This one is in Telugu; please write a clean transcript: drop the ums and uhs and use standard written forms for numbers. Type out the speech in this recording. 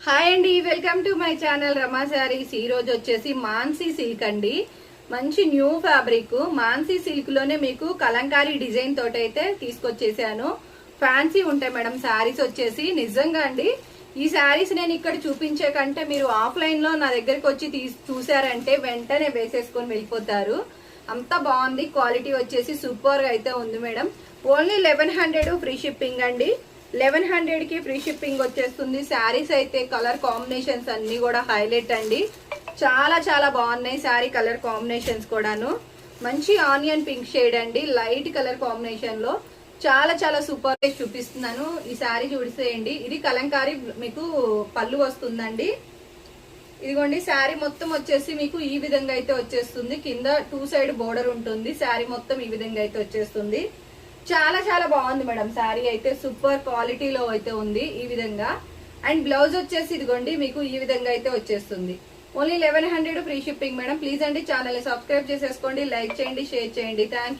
హాయ్ అండి, వెల్కమ్ టు మై ఛానల్ రమా శారీస్. ఈ రోజు వచ్చేసి మాన్సీ సిల్క్ అండి. మంచి న్యూ ఫ్యాబ్రిక్ మాన్సీ సిల్క్ లోనే మీకు కలంకారీ డిజైన్ తోటి అయితే తీసుకొచ్చేసాను. ఫ్యాన్సీ ఉంటాయి మేడం శారీస్ వచ్చేసి. నిజంగా అండి, ఈ శారీస్ నేను ఇక్కడ చూపించే కంటే మీరు ఆఫ్లైన్ లో నా దగ్గరికి వచ్చి చూసారంటే వెంటనే వేసేసుకొని వెళ్ళిపోతారు. అంత బాగుంది. క్వాలిటీ వచ్చేసి సూపర్ గా అయితే ఉంది మేడం. ఓన్లీ 1100 ఫ్రీ షిప్పింగ్ అండి. 1100 కి ఫ్రీ షిప్పింగ్ వచ్చేస్తుంది. శారీస్ అయితే కలర్ కాంబినేషన్స్ అన్ని కూడా హైలైట్ అండి. చాలా చాలా బాగున్నాయి శారీ కలర్ కాంబినేషన్స్ కూడాను. మంచి ఆనియన్ పింక్ షేడ్ అండి, లైట్ కలర్ కాంబినేషన్ లో చాలా చాలా సూపర్ గా చూపిస్తున్నాను. ఈ శారీ చూసేయండి. ఇది కలంకారీ మీకు పళ్ళు వస్తుందండి. ఇదిగోండి, శారీ మొత్తం వచ్చేసి మీకు ఈ విధంగా అయితే వచ్చేస్తుంది. కింద 2 సైడ్ బోర్డర్ ఉంటుంది. శారీ మొత్తం ఈ విధంగా అయితే వచ్చేస్తుంది. చాలా చాలా బాగుంది మేడం. శారీ అయితే సూపర్ క్వాలిటీలో అయితే ఉంది ఈ విధంగా. అండ్ బ్లౌజ్ వచ్చేసి ఇదిగోండి మీకు ఈ విధంగా అయితే వచ్చేస్తుంది. Only 1100 free shipping madam. Please అండి ఛానల్ ని సబ్స్క్రైబ్ చేసేసుకోండి, లైక్ చేయండి, షేర్ చేయండి. Thank you.